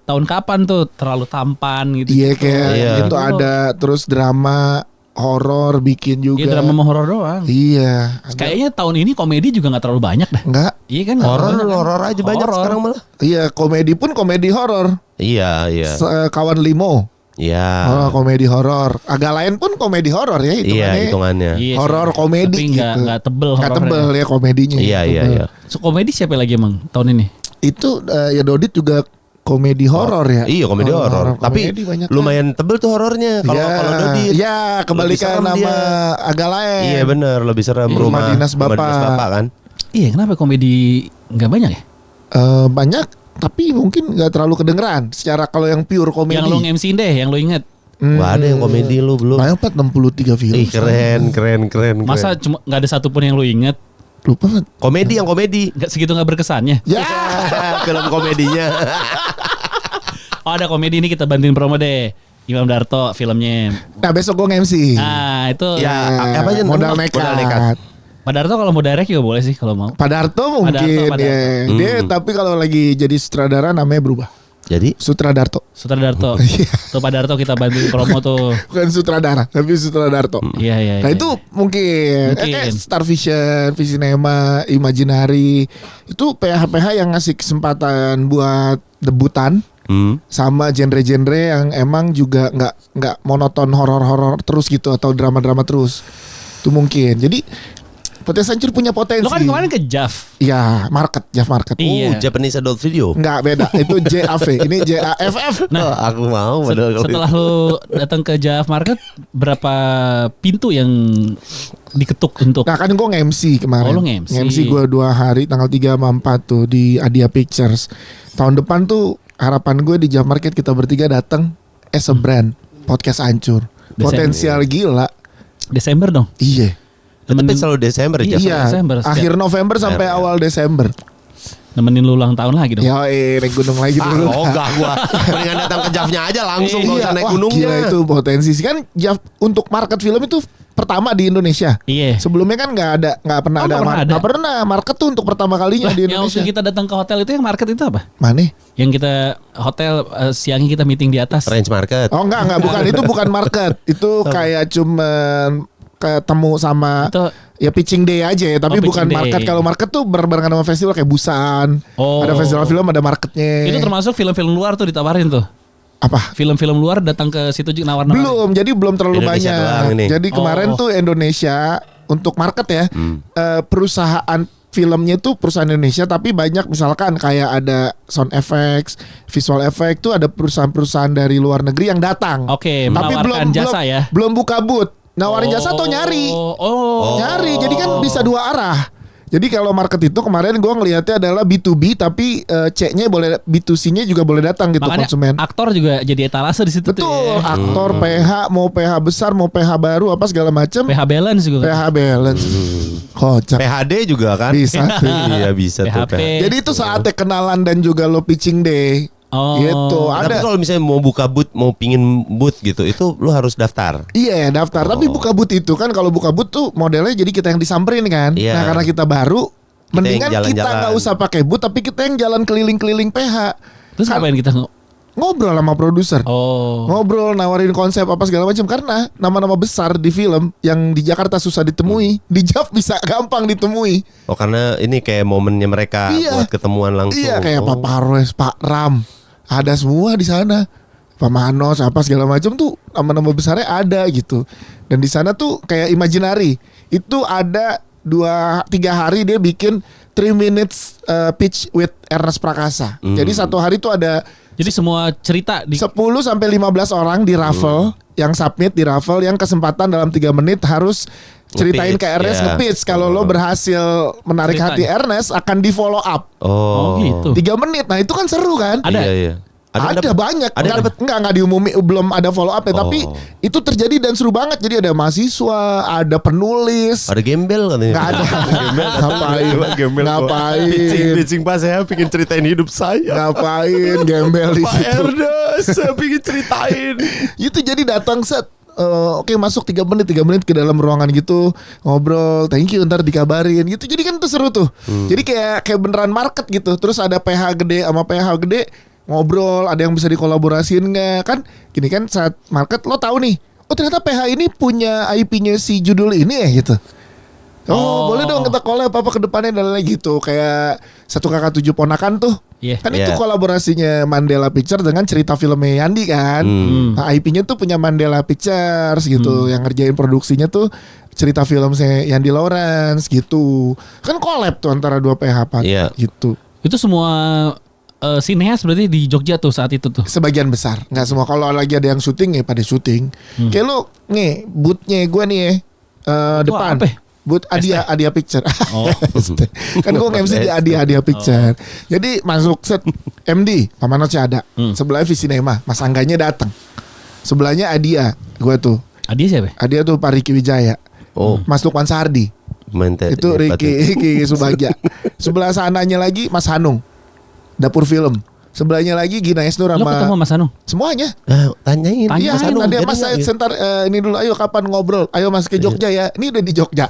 tahun kapan tuh terlalu tampan gitu. Iya kayak Iya. itu ada terus drama horor bikin juga. Iya drama horor doang. Iya. ada- Kayaknya tahun ini komedi juga nggak terlalu banyak dah. Enggak. Iya kan? nggak Horor, terlalu banyak kan? horor aja banyak Horor. sekarang malah. Iya komedi pun komedi horor. Iya, iya. Kawan Limo. Iya. Oh, komedi horor. Agak lain pun komedi horor ya Iya, hitungannya. hitungannya. Iya sih. Horor komedi Tapi gitu. nggak tebel Nggak horornya. tebel ya komedinya. Iya, iya, Tebel. iya. So, komedi siapa lagi emang tahun ini? Itu ya Dodit juga komedi horor ya. Iya, komedi horor. Tapi komedi banyak lumayan tebel tuh horornya kalau ya, kalau Dodit. ya kebalikan Lebih serem nama dia. agak lain. Iya bener, lebih serem Rumah Dinas Bapak. kan. Iya kenapa komedi nggak banyak ya? Banyak tapi mungkin nggak terlalu kedengeran secara kalau yang pure komedi. Yang lo nge-MC-in deh, yang lo inget. Wah, ada yang komedi lu belum. Banyak 63 film. Ih, keren. Masa cuma nggak ada satupun yang lo inget? Lupa kan? Komedi yang komedi. Nggak segitu nggak berkesannya. Ya. Film komedinya. Oh ada komedi ini kita bantuin promo deh. Imam Darto filmnya. Nah besok gue nge-MC. Nah itu Ya, apa aja modal namanya? nekat. Modal nekat. Pak Darto kalau mau direct juga boleh sih kalau mau. Pak Darto mungkin Pak Darto. ya. Dia tapi kalau lagi jadi sutradara namanya berubah. Jadi Sutradarto. Sutradarto. Tuh Pak Darto kita bantuin promo tuh. Bukan sutradara, tapi Sutradarto. Iya. Nah itu mungkin. Mungkin. Star Vision, Visinema, Imaginary itu PH-PH yang ngasih kesempatan buat debutan sama genre-genre yang emang juga nggak monoton horor-horor terus gitu atau drama-drama terus. Itu mungkin. Jadi Podcast Hancur punya potensi. Lo kan kemarin ke JAV. Iya, Jav Market. Iya. Japanese Adult Video. Enggak beda, itu JAV, ini JAFF. Nah, aku mau padahal kalau Setelah lo datang ke JAV Market, berapa pintu yang diketuk untuk? Nah kan gue nge-MC kemarin. Oh, lu nge-MC. gue 2 hari tanggal 3 sama 4 tuh di Adia Pictures. Tahun depan tuh harapan gue di JAV Market kita bertiga datang as a brand Podcast Hancur. Potensial gila. Desember dong. Iya. tapi selalu Desember aja. Iya. Desember, Akhir November sampai awal Desember. Nemenin lu ulang tahun lagi dong. Ya naik gunung lagi dulu. Enggak gua. Mendingan datang ke Javnya aja langsung gak usah naik Wah, gunungnya. gila itu potensi sih kan JAV untuk market film itu pertama di Indonesia. Iya. Sebelumnya kan nggak pernah ada. Nggak pernah market tuh untuk pertama kalinya di Yang Indonesia. waktu kita datang ke hotel itu yang market itu apa? Mana? Yang kita hotel siangnya kita meeting di atas. Range market. Oh enggak bukan itu bukan market. Itu kayak cuman ketemu sama Itu ya pitching day aja ya, tapi pitching bukan day. market. Kalau market tuh barengan sama festival kayak Busan. Oh. Ada festival film, ada marketnya. itu termasuk film-film luar tuh ditawarin tuh. apa? Film-film luar datang ke situ juga nawar-nawarin. Belum, jadi belum terlalu Indonesia doang banyak. ini. Jadi kemarin Oh. tuh Indonesia untuk market ya, perusahaan filmnya tuh perusahaan Indonesia, tapi banyak misalkan kayak ada sound effects, visual effect tuh ada perusahaan-perusahaan dari luar negeri yang datang. Oke, Tapi menawarkan jasa ya. Belum buka booth. Nawarin jasa atau nyari. Oh. Nyari, jadi kan bisa dua arah. Jadi kalau market itu kemarin gue ngelihatnya adalah B2B tapi C-nya boleh, B2C-nya juga boleh datang gitu. Makanya konsumen. aktor juga jadi etalase di situ tuh. Betul, Ya. aktor PH mau PH besar mau PH baru apa segala macam. PH balance juga. PH balance. Kocak. PHD juga kan? Bisa tuh. Iya bisa tuh. PHP. Jadi itu saatnya kenalan dan juga lo pitching day. Oh. Gitu. Tapi Ada. kalau misalnya mau buka booth, mau pingin booth gitu, itu lu harus daftar. Iya daftar. Tapi buka booth itu kan kalau buka booth tuh modelnya jadi kita yang disamperin kan. Iya. Nah karena kita baru, Kita mendingan yang kita jalan-jalan. nggak usah pakai booth tapi kita yang jalan keliling-keliling PH. Terus Kan ngapain kita ngobrol sama produser. Oh. Ngobrol, nawarin konsep apa segala macam karena nama-nama besar di film yang di Jakarta susah ditemui, di JAV bisa gampang ditemui. Oh karena ini kayak momennya mereka Iya. buat ketemuan langsung. Iya kayak Oh. Pak Parwes, Pak Ram, ada semua di sana. Pak Manos apa segala macam tuh nama-nama besarnya ada gitu. Dan di sana tuh kayak Imaginary itu ada 2-3 hari dia bikin 3 minutes pitch with Ernest Prakasa. Jadi satu hari tuh ada Jadi semua cerita di 10 sampai 15 orang di raffle yang submit di raffle yang kesempatan dalam 3 menit harus ceritain Nge-pitch, ke Ernest ya. nge-pitch. Kalau lo berhasil menarik hati Ceritanya. Ernest akan di follow up Oh, gitu. 3 menit. Nah itu kan seru kan? Ada? Iya, iya. Ada dapet- banyak. Ada dapet. Enggak diumumin, belum ada follow up ya, Oh. tapi itu terjadi dan seru banget. Jadi ada mahasiswa, ada penulis. Ada gembel katanya. Enggak ada. Ngapain? Ngapain? Pitching pas saya pengen ceritain hidup saya. Ngapain gembel di Pak situ? Ernest, saya pengen ceritain. Itu jadi datang set. Oke masuk 3 menit ke dalam ruangan gitu, ngobrol, thank you, ntar dikabarin gitu. Jadi kan itu seru tuh. Jadi kayak beneran market gitu. Terus ada PH gede sama PH gede ngobrol, ada yang bisa dikolaborasiin nggak kan? Gini kan saat market lo tahu nih, oh ternyata PH ini punya IP-nya si judul ini ya gitu. Oh, boleh dong kita collab apa ke depannya dan lain gitu. Kayak 1 Kakak 7 Ponakan tuh. Iya. Kan itu Iya. kolaborasinya Mandela Pictures dengan cerita filmnya Yandi kan. Nah, IP-nya tuh punya Mandela Pictures gitu. Yang ngerjain produksinya tuh cerita filmnya Yandi Lawrence gitu. Kan collab tuh antara 2 PH Pak, Iya. gitu. Itu semua sineas berarti di Jogja tuh saat itu tuh. Sebagian besar, nggak semua. Kalau lagi ada yang syuting ya pada syuting. Kayak lu nih, bootnya gue nih ya, Itu depan. apa ya? Boot Adia Picture. Oh. Kan gue nge-MC di Adia Picture. Jadi masuk set MD, Pak Manotnya ada. Sebelahnya Visinema, Mas Angganya datang. Sebelahnya Adia, gue tuh. Dia siapa? Adia tuh Pak Riki Wijaya. Oh, Mas Lukman Sardi. mantap. Itu Riki Subagja. Sebelah sananya lagi Mas Hanung. Dapur Film. Sebelahnya lagi Gina Esnur Lo ketemu sama Mas Anung? semuanya. Tanyain. Tanya Iya, Mas Anung, nanti jadi Mas nggak- saya sentar ini dulu. Ayo kapan ngobrol? Ayo Mas ke Jogja ya. Ini udah di Jogja.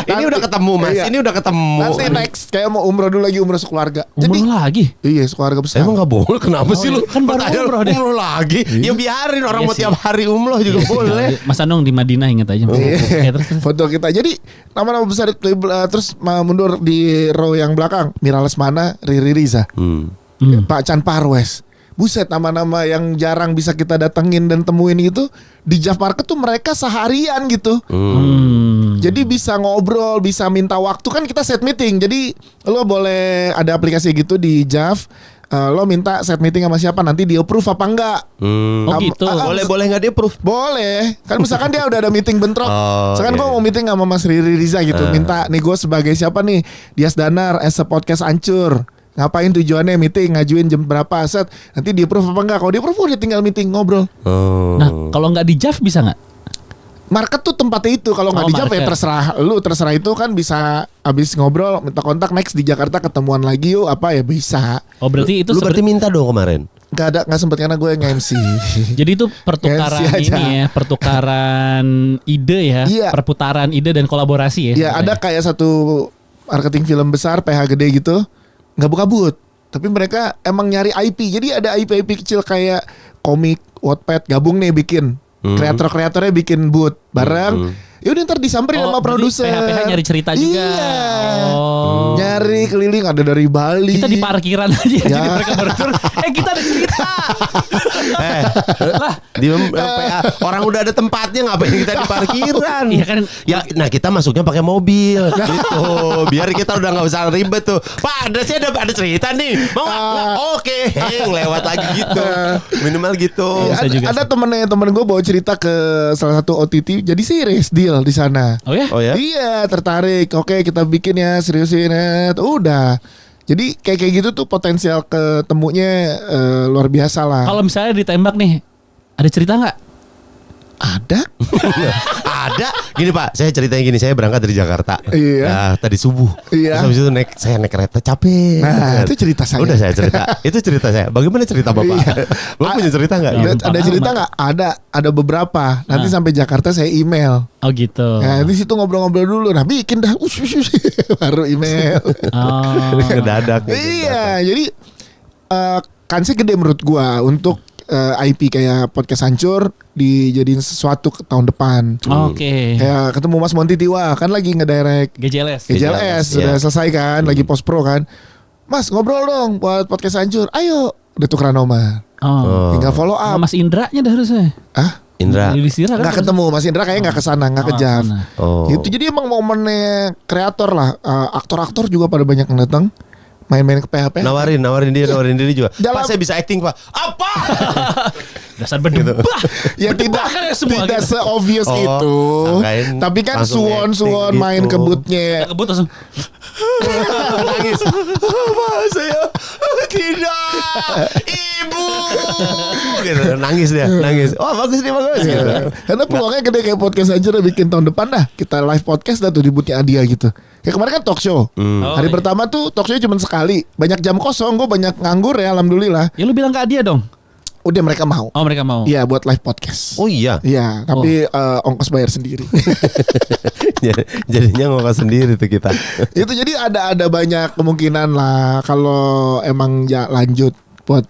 Ini udah ketemu Mas. Iya. Ini udah ketemu. Nanti next kayak mau umroh dulu lagi, umroh sekeluarga. Umroh lagi? Iya, sekeluarga besar. Emang gak boleh? Kenapa sih lu? Kan baru Pertanyaan umroh deh. umroh lagi. Ya biarin orang Iya mau sih. tiap hari umroh juga boleh. Mas Anung di Madinah inget aja. Mas. Iya. Oke, terus. Foto kita. Jadi nama-nama besar itu, terus mundur di row yang belakang. Mira Lesmana, Riri Riza, Pak Chan Parwes. Buset, nama-nama yang jarang bisa kita datengin dan temuin gitu di Jav Market tuh mereka seharian gitu. Jadi bisa ngobrol, bisa minta waktu, kan kita set meeting. Jadi lo boleh ada aplikasi gitu di Jav. Lo minta set meeting sama siapa, nanti di approve apa enggak. Oh gitu. Boleh nggak dia proof? Boleh. Kan misalkan dia udah ada meeting bentrok. Oh, Misalkan iya. gue mau meeting sama Mas Riri Riza gitu. Minta nih gue sebagai siapa nih, Dias Danar as a podcast hancur. Ngapain tujuannya meeting, ngajuin jam berapa, set. Nanti di approve apa enggak. Kalau di approve udah tinggal meeting ngobrol. Nah, kalau nggak di Jav bisa nggak? Market tuh tempatnya itu. Kalau nggak Oh, di Jav ya market. terserah lu, terserah itu kan bisa abis ngobrol minta kontak next di Jakarta ketemuan lagi yuk apa ya bisa. Oh berarti itu Lu berarti minta dong kemarin. Nggak sempet karena gue nge-MC. jadi itu pertukaran Nge-MC aja. ini ya, pertukaran ide ya, Iya. perputaran ide dan kolaborasi ya. Ya ada kayak satu marketing film besar PH gede gitu, nggak buka booth, tapi mereka emang nyari IP. Jadi ada IP kecil kayak komik, Wattpad gabung nih bikin. Kreator-kreatornya bikin booth bareng. Yaudah ntar disamperin Oh, sama berarti produser. PH nyari cerita juga. Iya. Oh. Nyari keliling ada dari Bali. Kita di parkiran aja Ya. jadi mereka baru turun. Kita ada cerita. Di PA orang udah ada tempatnya, ngapain kita di parkiran? Iya kan. Ya, nah kita masuknya pakai mobil gitu. Biar kita udah nggak usah ribet tuh. Pak, ada cerita nih. Mau nggak? Oke, lewat lagi gitu. Minimal gitu. Ya, bisa juga ada temen gue bawa cerita ke salah satu OTT jadi series deal di sana. Oh ya? Oh ya? Iya, tertarik. Oke, kita bikin ya, seriusin ya. Udah. Jadi kayak gitu tuh potensial ketemunya luar biasa lah. Kalau misalnya ditembak nih, ada cerita nggak? Ada? Ada. Gini Pak, saya ceritanya gini, saya berangkat dari Jakarta. Iya. Nah, tadi subuh. Iya. Terus habis itu saya naik kereta capek. Nah, itu cerita saya. Udah saya cerita. Itu cerita saya. Bagaimana cerita Bapak? Iya. Bapak punya cerita nggak? Ya, Ada cerita nggak? Ada beberapa. Nanti sampai Jakarta saya email. Oh gitu. Nah, di situ ngobrol-ngobrol dulu. Nah, bikin dah. Baru email. Oh. Ngedadak. Iya, jadi kansnya gede menurut gua untuk IP kayak podcast hancur dijadiin sesuatu ke tahun depan. Oke. Kayak ketemu Mas Monty Tiwa kan lagi ngedirect GJLS. GJLS sudah iya. selesai kan, lagi post pro kan. Mas ngobrol dong buat podcast hancur. Ayo, udah tukeran nomor. Oh. Tinggal follow Sama up. Mas Indranya dah harusnya. Ah, Indra. Di Istira kan nggak ketemu Mas Indra kayaknya nggak kesana, nggak ke Jav. kesana. Oh. Itu jadi emang momennya kreator lah. Aktor-aktor juga pada banyak yang datang. Main-main ke PHP. Nawarin diri juga. Dalam- Pak, saya bisa acting Pak. Apa? Dasar berdebah. Ya tidak kan ya semua tidak gitu. se-obvious Oh, itu. sangkain Tapi kan langsung suwon acting main gitu. ke bootnya. Kebut langsung. Nangis. Apa saya? Tidak. Ibu. Gitu. Nangis dia, nangis. Oh, bagus nih, bagus gitu. Karena peluangnya gede kayak podcast aja udah bikin tahun depan dah. Kita live podcast dah tuh di bootnya Adia gitu. Kayak kemarin kan talk show. Oh, Hari iya. pertama tuh talk show cuma sekali. Banyak jam kosong, gue banyak nganggur ya alhamdulillah. Ya lu bilang ke dia dong. Udah mereka mau. Oh mereka mau. Iya buat live podcast. Oh iya. Iya, tapi ongkos bayar sendiri. Jadinya ngokok sendiri tuh kita. Itu jadi ada banyak kemungkinan lah kalau emang lanjut buat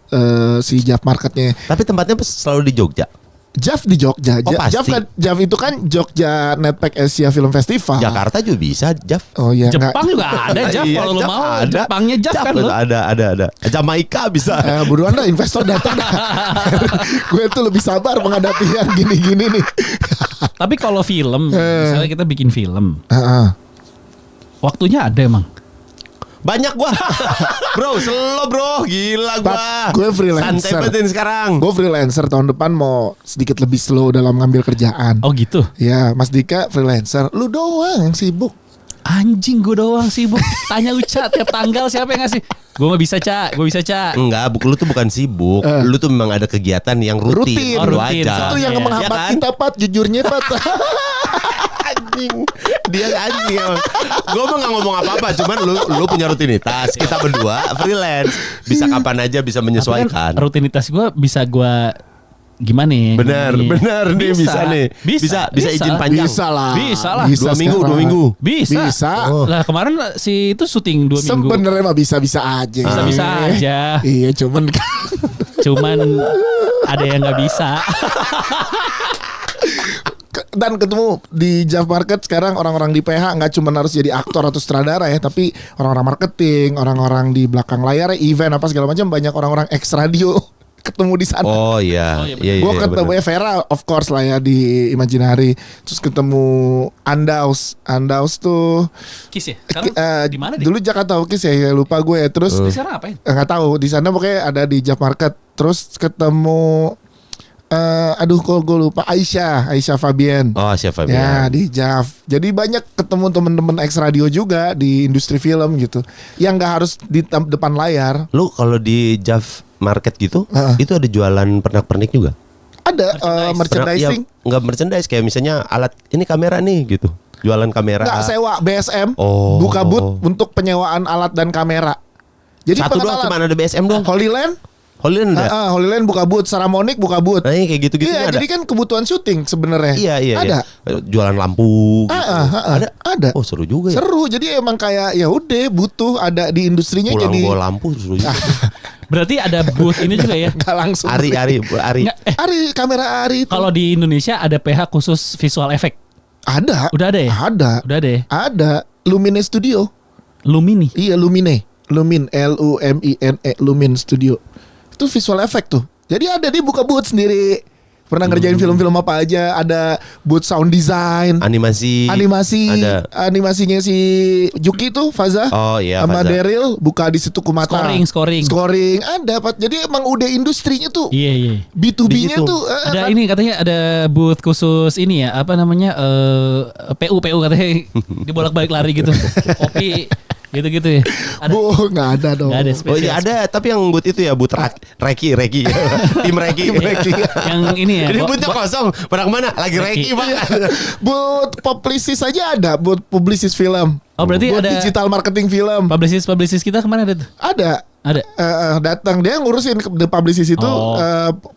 si Jav marketnya. Tapi tempatnya selalu di Jogja. Jav di Jogja. Oh, pasti. Jav itu kan Jogja Netpack Asia Film Festival. Jakarta juga bisa, Jav. Oh iya. Jepang juga ada Jav Iya, kalau lu Jav mau. ada. Jepangnya Jav kan lu. Ada. Jamaika bisa. Buruan dah investor datang dah. Gue tuh lebih sabar menghadapi yang gini-gini nih. Tapi kalau film, misalnya kita bikin film, Heeh. waktunya ada emang. Banyak gua. Bro, slow bro. Gila gua. Gue freelancer. Santai banget sekarang. Gue freelancer tahun depan mau sedikit lebih slow dalam ngambil kerjaan. Oh gitu. Ya, Mas Dika freelancer. Lu doang yang sibuk. Anjing gue doang sibuk. Tanya Uca tiap tanggal siapa yang ngasih. Gue mah bisa Ca, gue bisa Ca. Enggak, lu tuh bukan sibuk. Lu tuh memang ada kegiatan yang rutin. Rutin. Lu rutin. aja. Itu yang Iya. menghambat Ya kan? kita Pat, jujurnya Pat. Dia anjing. Gue mah nggak ngomong apa-apa, cuman lu punya rutinitas. Kita berdua freelance, bisa kapan aja bisa Tapi menyesuaikan. kan rutinitas gue bisa gue gimana nih? Benar nih bisa nih. Bisa izin panjang. Bisa lah. Bisa lah. Bisa 2 minggu, sekarang. 2 minggu. Bisa. Bisa. Lah kemarin si itu syuting 2 minggu. Sebenarnya mah bisa-bisa aja. Bisa-bisa aja. Iya, cuman Cuman ada yang nggak bisa. dan ketemu di Jav Market sekarang orang-orang di PH nggak cuma harus jadi aktor atau sutradara ya, tapi orang-orang marketing, orang-orang di belakang layar, event apa segala macam, banyak orang-orang ex radio ketemu di sana. Oh iya. Iya, Gue iya, ketemu bener. ya Vera of course lah ya di Imaginary. Terus ketemu Andaus tuh Kis ya? Sekarang di mana deh? dulu Jakarta Ukis ya lupa gue ya. Terus Di sekarang apain? nggak tahu di sana pokoknya ada di Jav Market. Terus ketemu aduh kok gue lupa Aisyah Fabian. Oh siapa Ya di Jav. Jadi banyak ketemu temen-temen ex radio juga di industri film gitu, yang nggak harus di depan layar. Lu kalau di Jav Market gitu, Heeh. itu ada jualan pernak-pernik juga? Ada merchandising. Nggak merchandise, kayak misalnya alat ini kamera nih gitu. Jualan kamera. Nggak sewa BSM. Oh. Buka booth untuk penyewaan alat dan kamera. Jadi Satu doang, cuma ada BSM doang. Holyland. Holland ada. Holyland buka booth, Saramonic buka booth. Nah, kayak gitu-gitu Iya, ada. jadi kan kebutuhan syuting sebenarnya. Iya. Ada. Jualan lampu gitu. Ada. Oh, seru juga ya. Seru. Jadi emang kayak ya udah butuh ada di industrinya Pulang jadi bawa lampu seru juga. Berarti ada booth ini juga ya? nggak langsung. Ari. Nggak, Ari kamera Ari itu. kalau di Indonesia ada PH khusus visual effect. Ada. Udah ada ya? Ada. Udah ada ya? Ada. Lumine Studio. Lumini. Iya Lumine. Lumin LUMINE Lumin Studio. Itu visual effect tuh. Jadi ada dia buka booth sendiri. Pernah ngerjain film-film apa aja. Ada booth sound design, Animasi. Ada. animasinya si Juki tuh Faza. Oh iya, sama Faza. Daryl buka di situ Kumata. Scoring ada Pak. Jadi emang udah industrinya tuh. Iya. B2B-nya Digital. tuh Ada ini katanya ada booth khusus ini ya, apa namanya? PU katanya dibolak-balik lari gitu. Kopi gitu-gitu ya. Ada. nggak ada dong. Nggak ada Oh iya ada, tapi yang boot itu ya boot Reki. Tim Reki. Yang ini ya. Ini bootnya kosong. Pada kemana? Lagi Reki, Pak. Booth publicist aja ada. Booth publicist film. Oh, berarti Booth ada digital marketing film. publicist kita kemana ada tuh? Ada. Ada. Datang dia ngurusin the publicist itu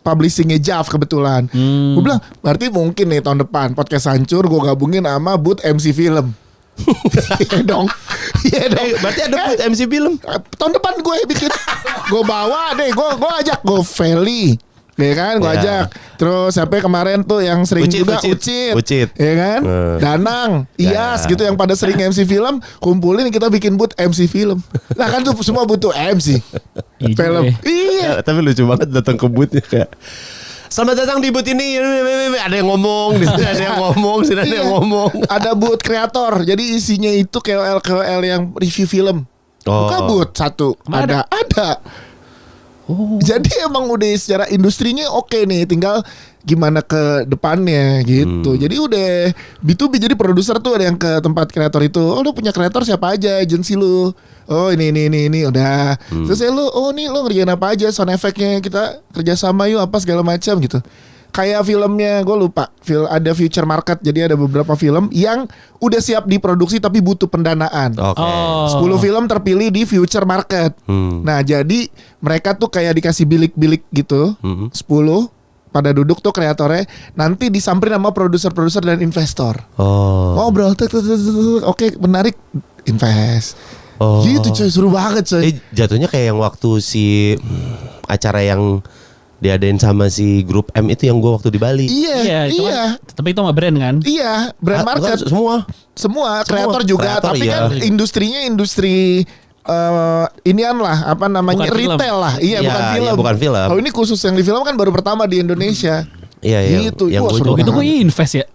publishingnya Jav kebetulan. Gue bilang berarti mungkin nih tahun depan podcast hancur gue gabungin sama booth MC film. Iya dong. Berarti ada boot MC film. Tahun depan gue bikin. Gue bawa deh. Gue ajak gue Feli. Ya kan gue Ya. ajak. Terus sampai kemarin tuh yang sering juga Ucit. Ya kan? Danang, Iyas gitu yang pada sering MC film, kumpulin kita bikin booth MC film. Nah kan tuh semua butuh MC. Iya juga Film. ya. Iya. Ya, tapi lucu banget datang ke bootnya kayak selamat datang di booth ini. Ada yang ngomong, di sini ada yang ngomong, sini ada yang ngomong. Ada booth kreator. Jadi isinya itu KOL yang review film. Buka booth satu. Emang Ada. Oh. Jadi emang udah secara industrinya oke nih, tinggal gimana ke depannya gitu. Jadi udah B2B, jadi produser tuh ada yang ke tempat kreator itu. Oh lu punya kreator siapa aja, agensi lu. Oh ini udah. Terus ya lu, oh nih lu ngerjain apa aja, sound effect-nya kita kerjasama yuk apa segala macam gitu. Kayak filmnya gue lupa, ada Future Market. Jadi ada beberapa film yang udah siap diproduksi tapi butuh pendanaan. Oke. Oh. 10 film terpilih di Future Market. Nah jadi mereka tuh kayak dikasih bilik-bilik gitu, 10 pada duduk tuh kreatornya, nanti disamperin sama produser-produser dan investor. Oh. Ngobrol, oke menarik, invest. Oh. Gitu cuy, seru banget cuy. Jatuhnya kayak yang waktu si acara yang diadain sama si grup M itu yang gue waktu di Bali. Iya. itu kan, tapi itu sama brand kan? Iya, brand market. Semua kreator juga, kreator, tapi iya. kan industrinya industri inian lah, apa namanya, Bukan film. retail lah. Iya, Iya, bukan film. iya, bukan film. Kalau ini khusus yang di film kan baru pertama di Indonesia. Iya. Gitu. Yang Wah, gue seru juga Gitu gue invest ya.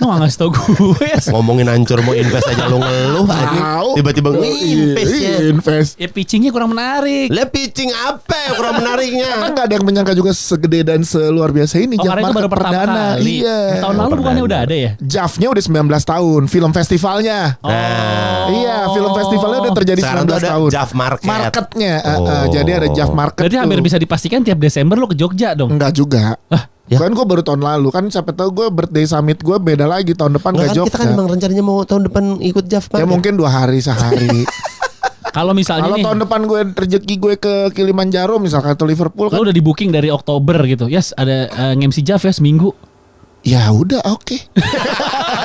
Lu gak ngasih tau gue ya. ngomongin hancur mau invest aja lu ngeluh anjing. Tahu. Tiba-tiba invest ya. Invest. Ya pitchingnya kurang menarik. Lah pitching apa yang kurang menariknya? Karena nggak ada yang menyangka juga segede dan seluar biasa ini. Oh, Jav karena itu baru Market pertama perdana. kali. Iya. Tahun lalu bukannya udah ada ya? Javnya udah 19 tahun. Film festivalnya. Iya, film festivalnya udah terjadi Sekarang tuh 19 ada tahun. Jav Market. Marketnya. Oh. Jadi ada Jav Market. Berarti hampir tuh. bisa dipastikan tiap Desember lu ke Jogja dong. Enggak juga. Ah, Ya. Kan gue baru tahun lalu kan, siapa tahu gue birthday summit gue beda lagi tahun depan Nggak gak kan, Jogja. kita kan emang rencananya mau tahun depan ikut JAF Ya Market. mungkin 2 hari sehari. Kalau misalnya Kalau nih, tahun depan gue rezeki gue ke Kilimanjaro misalkan atau Liverpool lo kan. udah di booking dari Oktober gitu. Yes, ada nge-MC Jaf ya seminggu. Ya udah oke.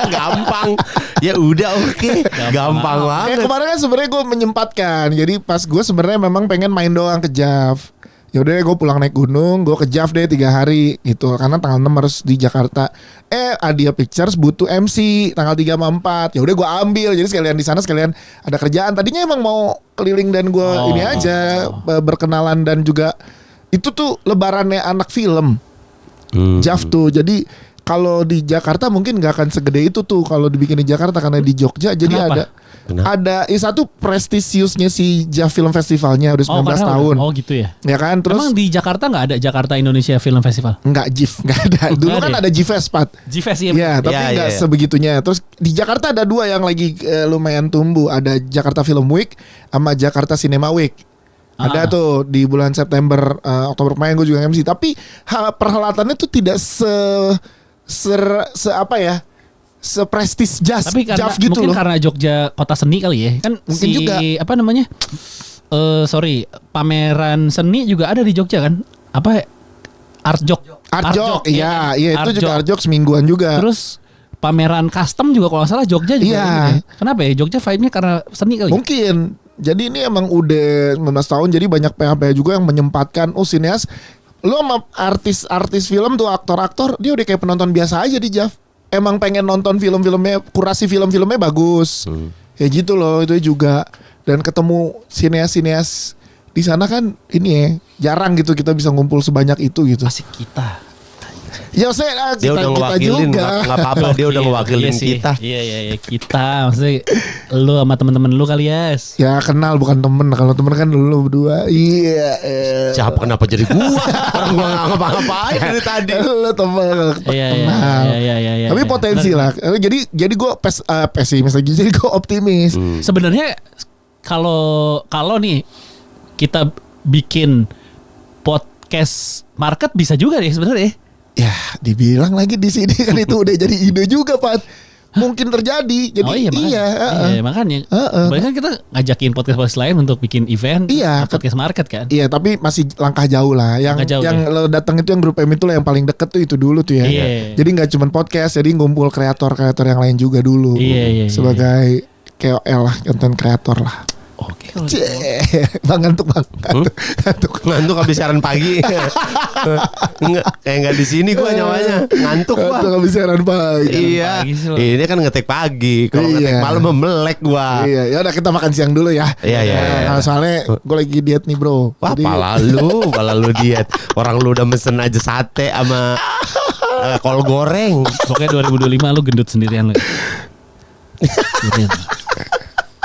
Gampang. Ya udah oke. Gampang Kayak banget. kemarin kan sebenarnya gue menyempatkan. Jadi pas gue sebenarnya memang pengen main doang ke Jav. Ya udah gue pulang naik gunung, gue ke Jav deh 3 hari gitu. Karena tanggal 6 harus di Jakarta. Adia Pictures butuh MC tanggal 3 sama 4. Ya udah gue ambil. Jadi sekalian di sana sekalian ada kerjaan. Tadinya emang mau keliling dan gue ini aja berkenalan dan juga itu tuh lebarannya anak film. Jav tuh. Jadi kalau di Jakarta mungkin nggak akan segede itu tuh kalau dibikin di Jakarta karena di Jogja. Jadi Kenapa? ada satu prestisiusnya si Jav Film Festivalnya udah 19 karena tahun. Oh gitu ya. Ya kan terus Emang di Jakarta nggak ada Jakarta Indonesia Film Festival? nggak JIF nggak ada. Dulu Nggak kan ada ada JIFES Pat. GFest ya. Ya tapi Ya, nggak ya. sebegitunya. Terus di Jakarta ada 2 yang lagi lumayan tumbuh. Ada Jakarta Film Week sama Jakarta Cinema Week. Ada tuh di bulan September Oktober kemarin gue juga MC. Tapi perhelatannya tuh tidak apa ya, seprestis jazz Tapi karena Jav gitu mungkin loh. karena Jogja kota seni kali ya. Kan Mungkin si juga. apa namanya? Pameran seni juga ada di Jogja kan? Apa? Artjok. Artjok, iya, kan? itu juga Artjok semingguan juga. Terus pameran custom juga kalau nggak salah Jogja juga. Iya. ini ya. Kenapa ya? Jogja vibe-nya karena seni kali. Mungkin. Jadi ini emang udah 19 tahun, jadi banyak PH juga yang menyempatkan sineas. Lo sama artis film tuh, aktor-aktor, dia udah kayak penonton biasa aja di Jav. Emang pengen nonton film-filmnya, kurasi film-filmnya bagus. Ya gitu loh, itu juga. Dan ketemu sineas-sineas di sana kan ini ya, jarang gitu kita bisa ngumpul sebanyak itu gitu. Asik kita. Ya saya Dia udah ngewakilin, nggak apa-apa. Dia udah ngewakilin Iya sih. kita. Iya kita. Maksudnya lu sama teman-teman lu kali ya. Ya kenal bukan temen. Kalau temen kan lu berdua. Iya. Siapa kenapa jadi gua? Orang gua nggak ngapa-ngapain dari tadi. Lu temen Iya. Tapi potensi lah. Jadi gue pesimis lagi. Jadi gue optimis. Sebenarnya kalau nih kita bikin podcast market bisa juga deh sebenarnya. Ya dibilang lagi di sini kan itu udah jadi ide juga Pat. Mungkin terjadi. Jadi makanya. Makanya. Berarti kan kita ngajakin podcast lain untuk bikin event. Iya, podcast market kan. Iya tapi masih langkah jauh lah. Yang lo datang itu yang grup M itu lah yang paling deket tuh itu dulu tuh ya. Iya. Jadi nggak cuma podcast, jadi ngumpul kreator-kreator yang lain juga dulu. Iya. Sebagai KOL lah, konten kreator lah. Oke. Bang ngantuk bang. Ngantuk habis siaran pagi. Kayak nggak di sini gua nyawanya. Ngantuk gua. Ngantuk habis siaran pagi. Iya. Pagi sih lo. Ini kan ngetek pagi. Kalau Iya. ngetek malam melek gua. Iya, ya udah kita makan siang dulu ya. Iya. Nah, soalnya gue lagi diet nih bro. Wah, Jadi- pala lu diet. Orang lu udah mesen aja sate sama kol goreng. Pokoknya 2025 lu gendut sendirian lu. Sendirian.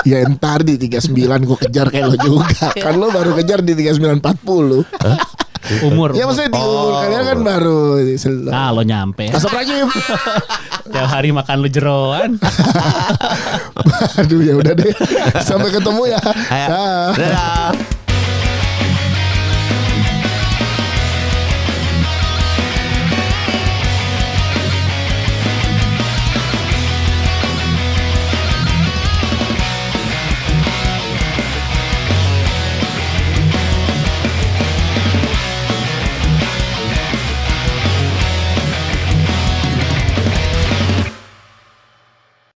Ya ntar di 39 gue kejar kayak lo juga. Kan lo baru kejar di 3940. Umur. Ya maksudnya di umur kalian kan baru. Nah lo nyampe. Astagfirullahaladzim. Tiap hari makan lu jeroan. Aduh ya udah deh. Sampai ketemu ya. Dadah.